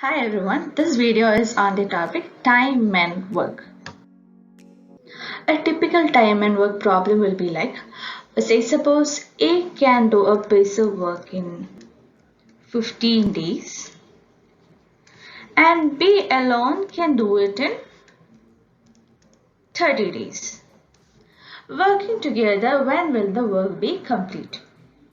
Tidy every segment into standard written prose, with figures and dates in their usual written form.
Hi everyone, this video is on the topic time and work. A typical time and work problem will be like, say suppose A can do a piece of work in 15 days and B alone can do it in 30 days. Working together, when will the work be complete?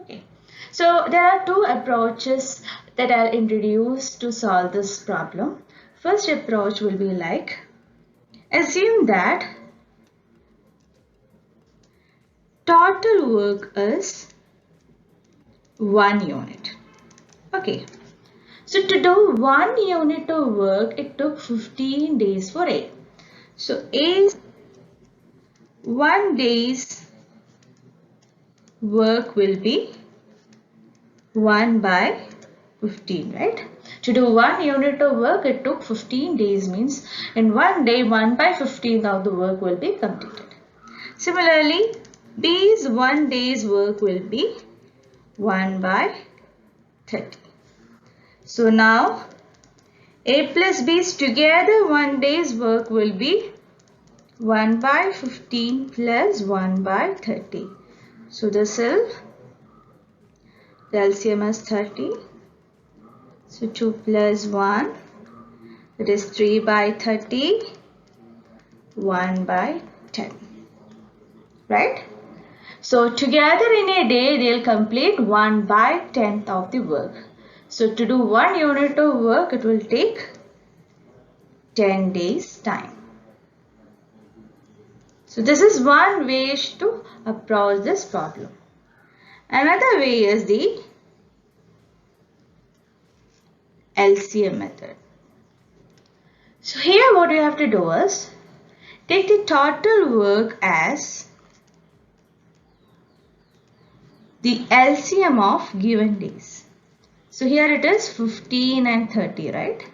Okay. So there are two approaches that are introduced to solve this problem. First approach will be like, assume that total work is 1 unit. Okay, so to do 1 unit of work, it took 15 days for A. So A's 1 day's work will be 1 by 15, right? To do 1 unit of work, it took 15 days, means in 1 day, 1 by 15 of the work will be completed. Similarly, B's 1 day's work will be 1 by 30. So now A plus B's together 1 day's work will be 1 by 15 plus 1 by 30. So the LCM is 30. So 2 plus 1, that is 3 by 30, 1 by 10. Right? So together in a day they'll complete 1 by 10th of the work. So to do 1 unit of work, it will take 10 days time. So this is one way to approach this problem. Another way is the LCM method. So here what you have to do is take the total work as the LCM of given days. So here it is 15 and 30, right?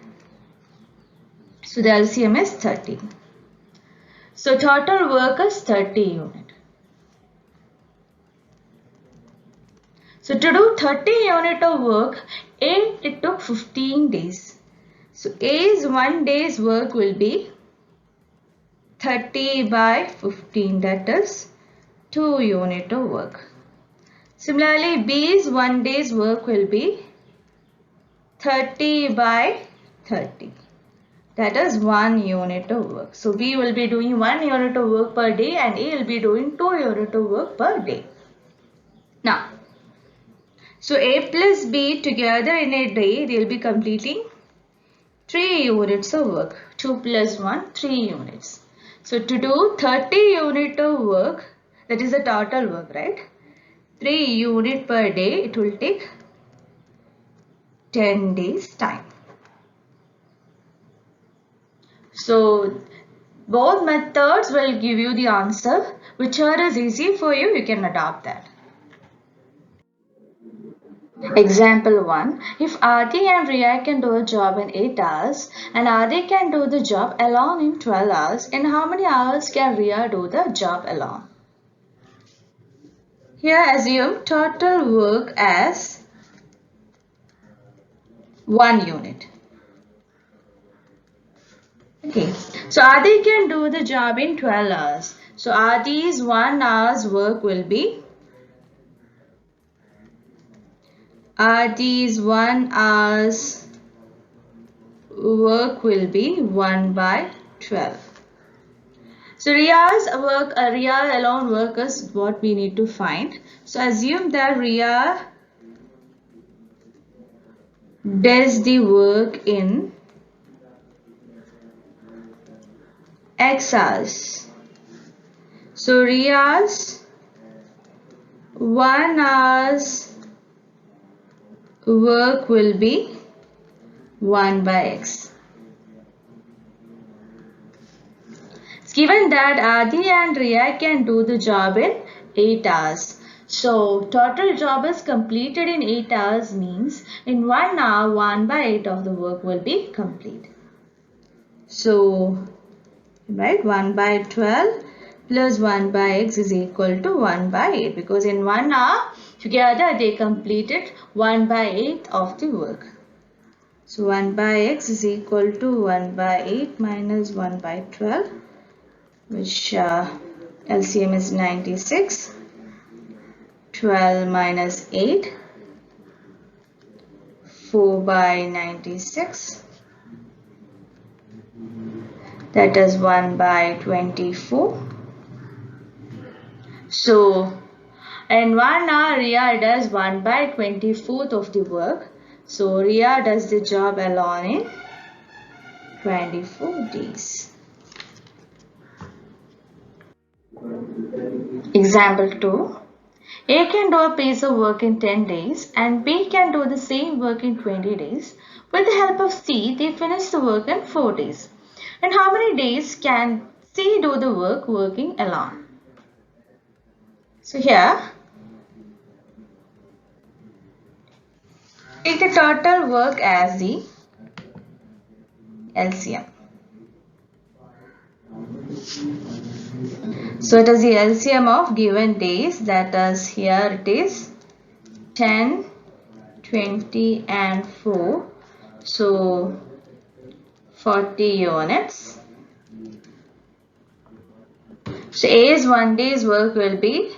So the LCM is 30. So total work is 30 unit. So to do 30 unit of work, it took 15 days. So A's 1 day's work will be 30 by 15, that is 2 unit of work. Similarly, B's 1 day's work will be 30 by 30. That is 1 unit of work. So B will be doing 1 unit of work per day and A will be doing 2 unit of work per day. Now, so A plus B together in a day, they will be completing 3 units of work. 2 plus 1, 3 units. So to do 30 unit of work, that is the total work, right? 3 unit per day, it will take 10 days time. So both methods will give you the answer. Whichever is easy for you, you can adopt that. Example 1. If Adi and Riya can do a job in 8 hours and Adi can do the job alone in 12 hours, in how many hours can Riya do the job alone? Here assume total work as 1 unit. Okay, so Adi can do the job in 12 hours. So Adi's 1 hour's work will be 1 by 12. So Riya alone work is what we need to find. So assume that Riya does the work in X hours. So Riya's 1 hour's work will be 1 by X. It's given that Adi and Riya can do the job in 8 hours. So total job is completed in 8 hours means in 1 hour 1 by 8 of the work will be complete. So right, 1 by 12 plus 1 by X is equal to 1 by 8 because in 1 hour together they completed 1 by 8 of the work. So 1 by x is equal to 1 by 8 minus 1 by 12, which LCM is 96. 12 minus 8, 4 by 96, that is 1 by 24. So in 1 hour Ria does 1 by 24th of the work. So Ria does the job alone in 24 days. Example 2. A can do a piece of work in 10 days and B can do the same work in 20 days. With the help of C, they finish the work in 4 days. And how many days can C do the work working alone? So here, take the total work as the LCM. So it is the LCM of given days, that is here it is 10, 20 and 4. So 40 units. So A's 1 day's work will be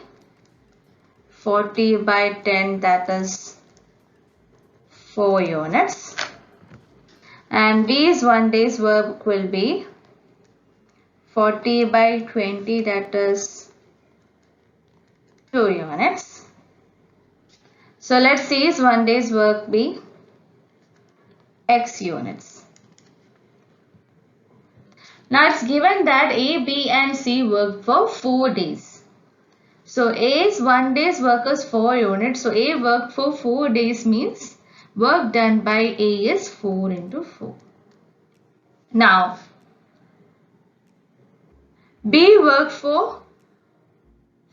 40 by 10, that is 4 units. And B's 1 day's work will be 40 by 20, that is 2 units. So let C's 1 day's work be X units. Now it's given that A, B and C work for 4 days. So A's 1 day's work is 4 units. So A worked for 4 days means work done by A is 4 into 4. Now B worked for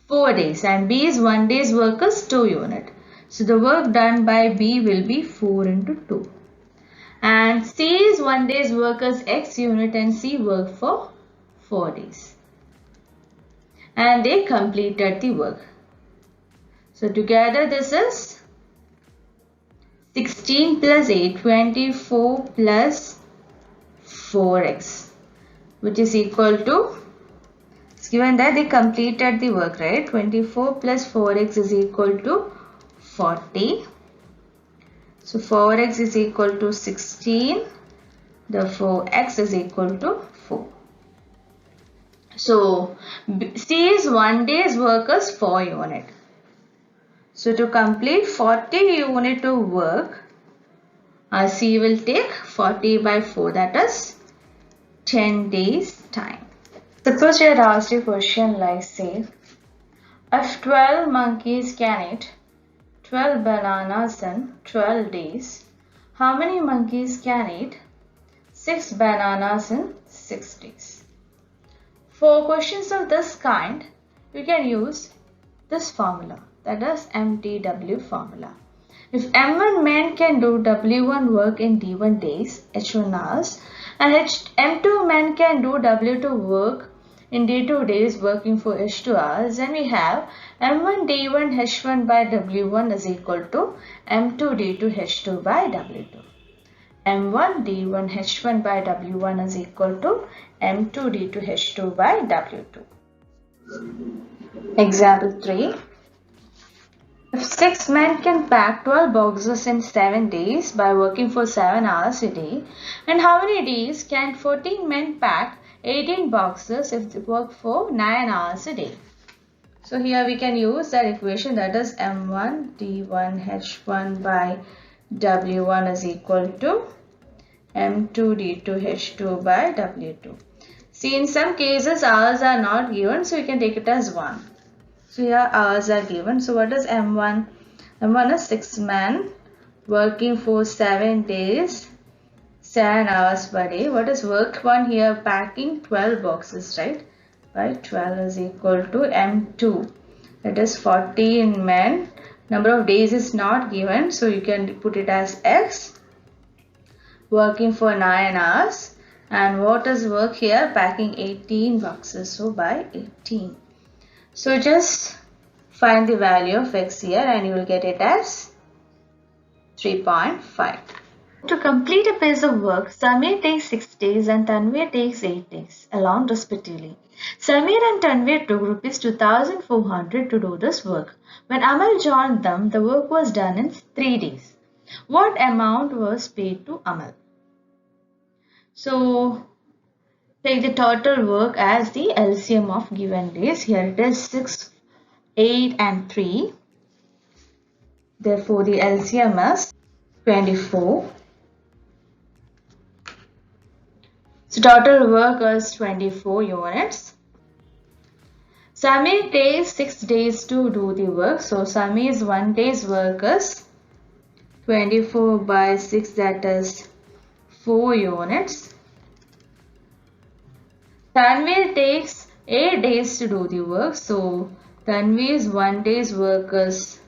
4 days and B's 1 day's work is 2 units. So the work done by B will be 4 into 2. And C's 1 day's work is X unit and C worked for 4 days. And they completed the work. So together this is 16 plus 8, 24 plus 4x, which is equal to, it's given that they completed the work, right? 24 plus 4x is equal to 40. So 4x is equal to 16. Therefore, x is equal to 4. So C's 1 day's work is 4 units. So to complete 40 units of work, C will take 40 by 4, that is 10 days time. Suppose you are asked a question like, say, if 12 monkeys can eat 12 bananas in 12 days, how many monkeys can eat 6 bananas in 6 days? For questions of this kind, you can use this formula, that is MTW formula. If M1 men can do W1 work in D1 days, H1 hours, and M2 men can do W2 work in D2 days working for H2 hours, then we have M1 D1 H1 by W1 is equal to M2 D2 H2 by W2. M1 D1 H1 by W1 is equal to M2 D2 H2 by W2. Example 3. If 6 men can pack 12 boxes in 7 days by working for 7 hours a day, and how many days can 14 men pack 18 boxes if they work for 9 hours a day? So here we can use that equation, that is M1 D1 H1 by W1 is equal to M2 D2 H2 by W2. See, in some cases hours are not given, so you can take it as 1. So here hours are given. So what is M1? M1 is 6 men working for 7 days, 7 hours per day. What is work 1 here? Packing 12 boxes, right? By 12 is equal to M2. That is 14 men. Number of days is not given, so you can put it as X. Working for 9 hours. And what is work here? Packing 18 boxes. So by 18. So just find the value of X here and you will get it as 3.5. To complete a piece of work, Samir takes 6 days and Tanvir takes 8 days, alone respectively. Samir and Tanvir took rupees 2,400 to do this work. When Amal joined them, the work was done in 3 days. What amount was paid to Amal? So, take the total work as the LCM of given days. Here it is 6, 8 and 3. Therefore, the LCM is 24. So total work is 24 units. Samir takes 6 days to do the work. So Samir's 1 day's work is 24 by 6, that is 4 units. Tanvir takes 8 days to do the work. So Tanvir's 1 day's work is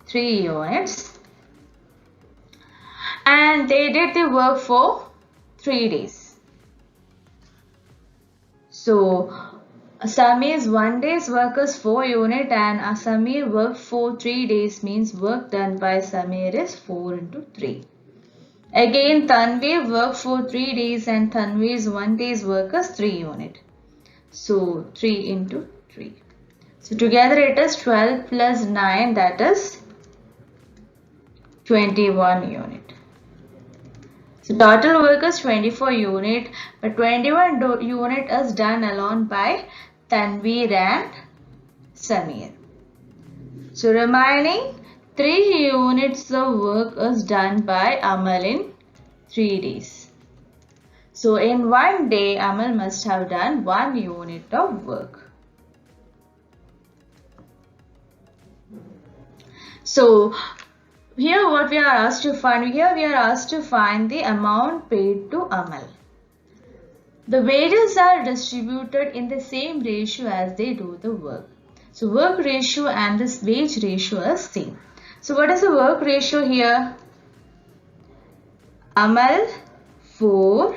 3 units. And they did the work for 3 days. So Samir's 1 day's work is 4 units and Samir worked for 3 days, means work done by Samir is 4 into 3. Again Tanvir worked for 3 days and Tanvir's 1 day's work is 3 units. So 3 into 3. So together it is 12 plus 9, that is 21 units. So total work is 24 units, but 21 unit is done alone by Tanvir and Samir. So remaining 3 units of work is done by Amal in 3 days. So in 1 day, Amal must have done 1 unit of work. So here what we are asked to find, we are asked to find the amount paid to Amal. The wages are distributed in the same ratio as they do the work. So work ratio and this wage ratio is same. So what is the work ratio here? Amal 4,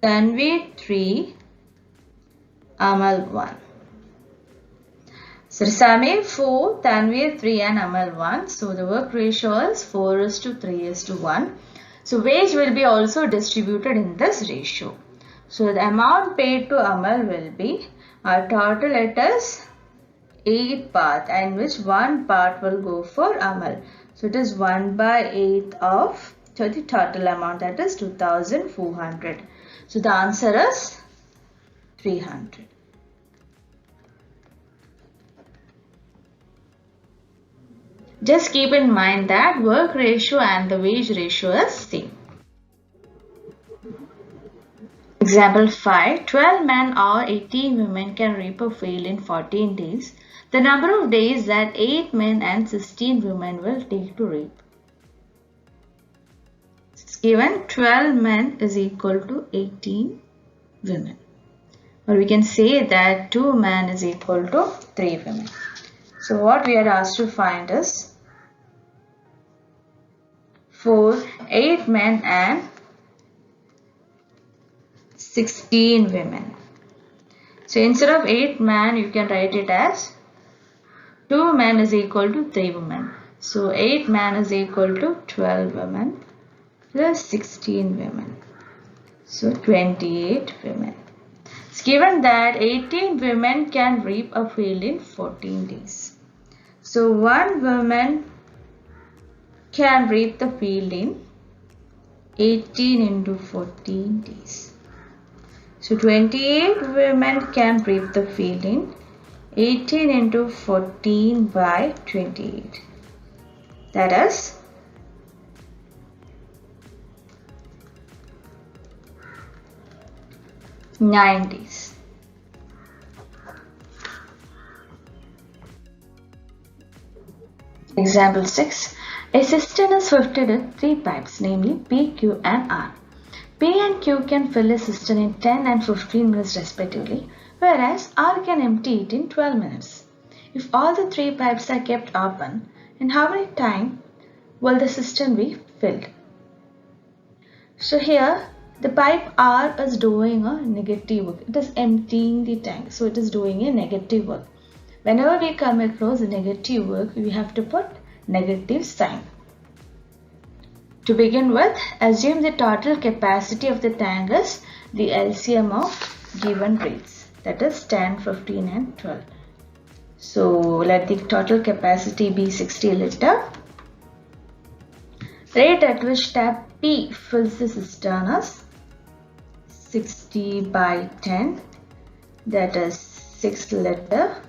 Tanvir 3, Amal 1. So Samir 4, Tanvir 3 and Amal 1. So the work ratio is 4:3:1. So wage will be also distributed in this ratio. So the amount paid to Amal will be, our total it is 8 part, and which 1 part will go for Amal. So it is 1/8 of the total amount, that is 2,400. So the answer is 300. Just keep in mind that work ratio and the wage ratio is same. Example 5. 12 men or 18 women can reap a field in 14 days. The number of days that 8 men and 16 women will take to reap. It's given 12 men is equal to 18 women. Or we can say that 2 men is equal to 3 women. So what we are asked to find is for 8 men and 16 women. So instead of 8 men, you can write it as 2 men is equal to 3 women. So 8 men is equal to 12 women plus 16 women. So 28 women. It's given that 18 women can reap a field in 14 days. So 1 woman can reap the field in 18 into 14 days. So 28 women can reap the field in 18 into 14 by 28. That is 9 days. Example 6. A cistern is fitted with 3 pipes, namely P, Q and R. P and Q can fill a cistern in 10 and 15 minutes respectively, whereas R can empty it in 12 minutes. If all the 3 pipes are kept open, in how many time will the cistern be filled? So here the pipe R is doing a negative work. It is emptying the tank. So it is doing a negative work. Whenever we come across a negative work, we have to put negative sign. To begin with, assume the total capacity of the tank is the LCM of given rates, that is 10, 15 and 12. So let the total capacity be 60 liter. Rate at which tap P fills the cistern is 60 by 10, that is 6 liter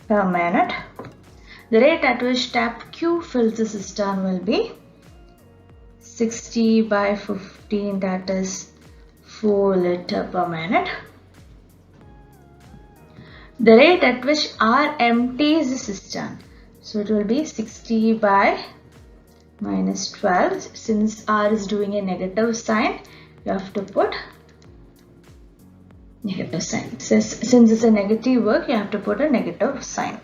per minute. The rate at which tap Q fills the cistern will be 60 by 15, that is 4 liter per minute. The rate at which R empties the cistern, so it will be 60 by minus 12. Since R is doing a negative sign, you have to put negative sign. Since it's a negative work, you have to put a negative sign.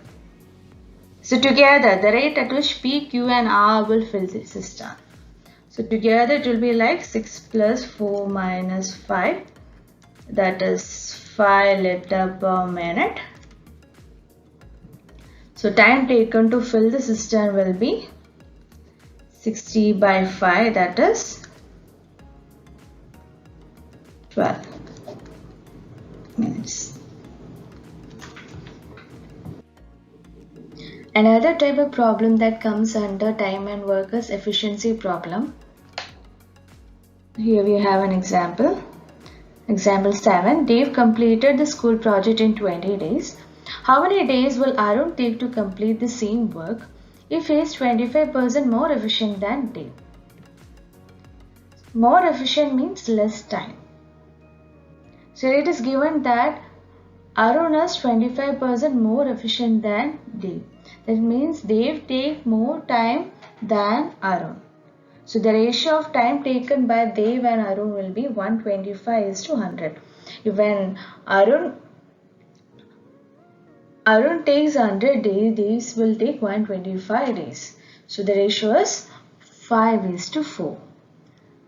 So together, the rate at which P, Q and R will fill the cistern. So together it will be like 6 plus 4 minus 5, that is 5 liter per minute. So time taken to fill the cistern will be 60 by 5, that is 12 minutes. Another type of problem that comes under time and work is efficiency problem. Here we have an example. Example 7. Dave completed the school project in 20 days. How many days will Arun take to complete the same work if he is 25% more efficient than Dave? More efficient means less time. So it is given that Arun is 25% more efficient than Dave. That means Dave takes more time than Arun. So the ratio of time taken by Dev and Arun will be 125:100. When Arun takes 100 days, Dev will take 125 days. So the ratio is 5:4.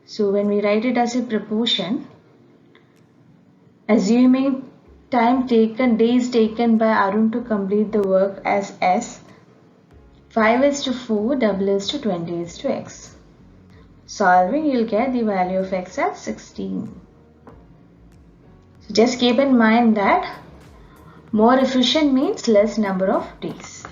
So when we write it as a proportion, assuming days taken by Arun to complete the work as S, 5:4, $20:X. Solving, you'll get the value of X as 16. So just keep in mind that more efficient means less number of days.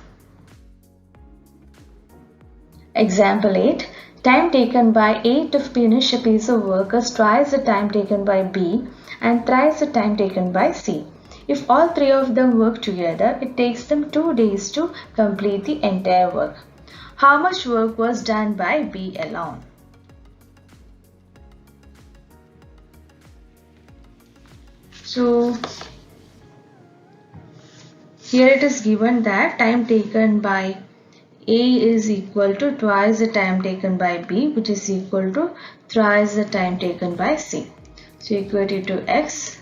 Example 8. Time taken by A to finish a piece of work is twice the time taken by B and thrice the time taken by C. If all three of them work together, it takes them 2 days to complete the entire work. How much work was done by B alone? So here it is given that time taken by A is equal to twice the time taken by B, which is equal to thrice the time taken by C. So equate it to X.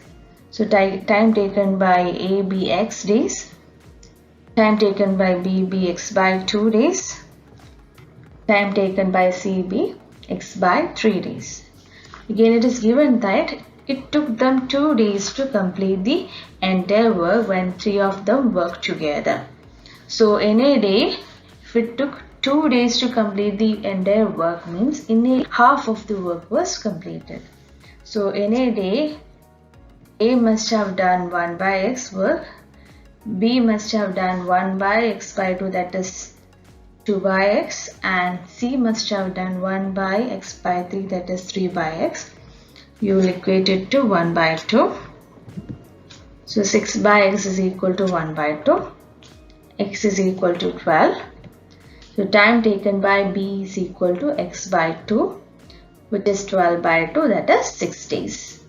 So time taken by A be X days, time taken by B be X by 2 days, time taken by C be X by 3 days. Again it is given that it took them 2 days to complete the entire work when 3 of them worked together. So in a day, if it took 2 days to complete the entire work, means in a half of the work was completed. So in a day, A must have done 1 by X work, B must have done 1 by X by 2, that is 2 by X, and C must have done 1 by X by 3, that is 3 by X. You will equate it to 1 by 2. So 6 by X is equal to 1 by 2. X is equal to 12. So time taken by B is equal to X by 2, which is 12 by 2, that is 6 days.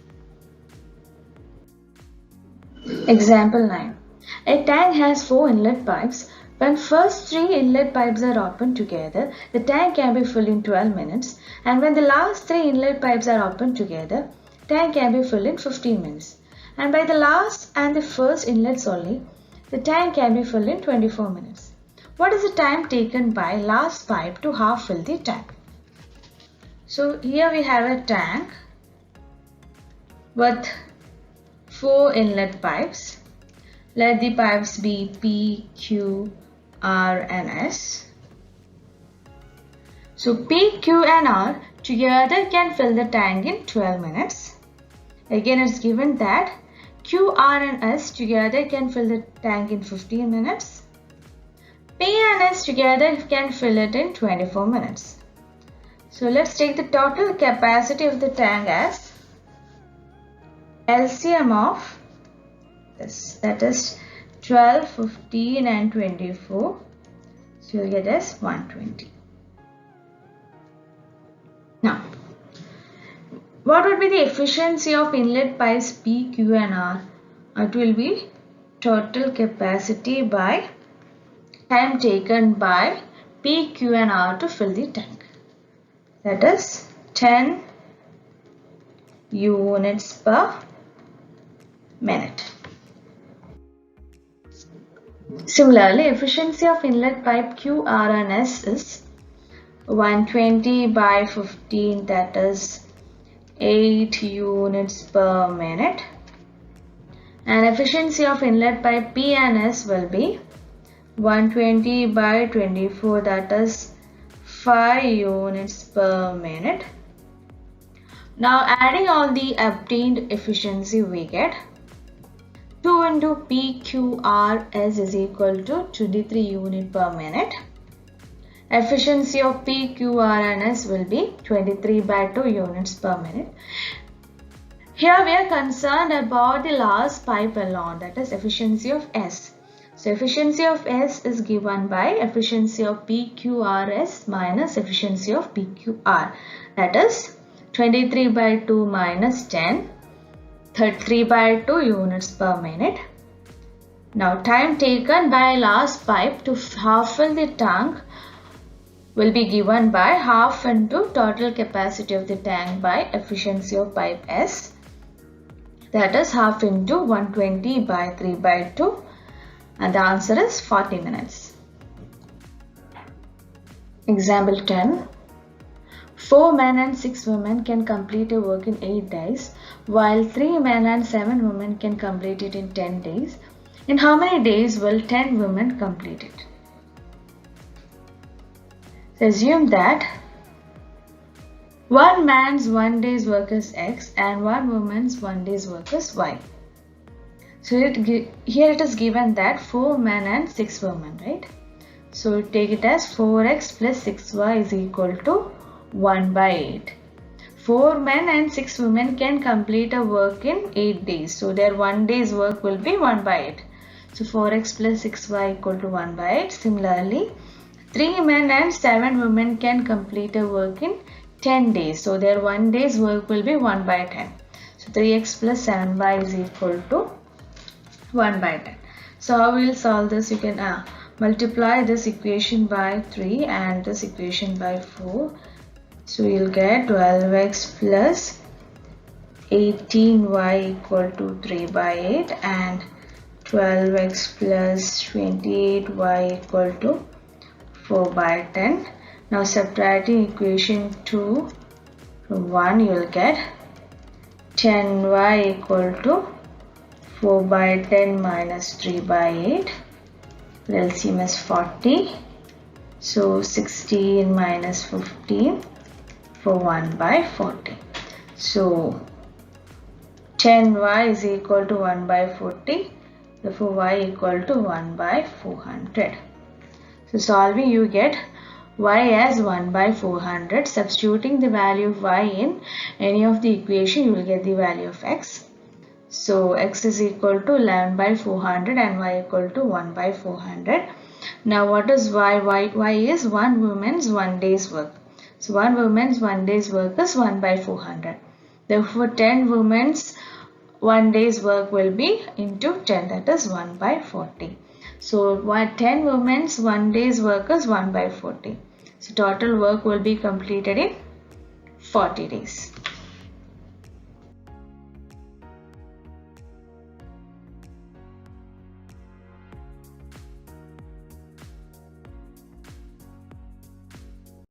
Example 9. A tank has 4 inlet pipes. When first 3 inlet pipes are opened together, the tank can be filled in 12 minutes. And when the last 3 inlet pipes are opened together, tank can be filled in 15 minutes. And by the last and the first inlets only, the tank can be filled in 24 minutes. What is the time taken by last pipe to half fill the tank? So here we have a tank with 4 inlet pipes. Let the pipes be P, Q, R and S. So P, Q and R together can fill the tank in 12 minutes. Again it's given that Q, R and S together can fill the tank in 15 minutes. P and S together can fill it in 24 minutes. So let's take the total capacity of the tank as LCM of this, that is 12, 15 and 24. So you'll get as 120. Now, what would be the efficiency of inlet pipes P, Q and R? It will be total capacity by time taken by P, Q and R to fill the tank. That is 10 units per minute. Similarly, efficiency of inlet pipe Q, R and S is 120 by 15, that is 8 units per minute. And efficiency of inlet pipe P and S will be 120 by 24, that is 5 units per minute. Now adding all the obtained efficiency, we get 2 into PQRS is equal to 23 unit per minute. Efficiency of PQRNS will be 23 by 2 units per minute. Here we are concerned about the last pipe alone, that is efficiency of S. So efficiency of S is given by efficiency of PQRS minus efficiency of PQR, that is 23 by 2 minus 10, 33 by 2 units per minute. Now time taken by last pipe to half fill the tank will be given by half into total capacity of the tank by efficiency of pipe S, that is half into 120 by 3 by 2, and the answer is 40 minutes. Example 10. 4 men and 6 women can complete a work in 8 days, while 3 men and 7 women can complete it in 10 days. In how many days will 10 women complete it? So assume that one man's 1 day's work is X and one woman's 1 day's work is Y. So here it is given that 4 men and 6 women, right? So take it as 4x plus 6y is equal to 1 by 8. 4 men and 6 women can complete a work in 8 days. So their 1 day's work will be 1 by 8. So 4x plus 6y equal to 1 by 8. Similarly, 3 men and 7 women can complete a work in 10 days. So their 1 day's work will be 1 by 10. So 3x plus 7y is equal to 1 by 10. So how we will solve this? You can multiply this equation by 3 and this equation by 4. So you'll get 12x plus 18y equal to 3 by 8 and 12x plus 28y equal to 4 by 10. Now subtracting equation 2 from 1, you will get 10y equal to 4 by 10 minus 3 by 8. LCM is 40. So 16 minus 15 for 1 by 40. So 10y is equal to 1 by 40. Therefore y equal to 1 by 400. So solving, you get y as 1 by 400. Substituting the value of y in any of the equation, you will get the value of x. So x is equal to 11 by 400 and y equal to 1 by 400. Now what is y? Y is one woman's 1 day's work. So one woman's 1 day's work is 1 by 400. Therefore 10 women's 1 day's work will be into 10, that is 1 by 40. So 10 women's 1 day's work is 1 by 40. So total work will be completed in 40 days.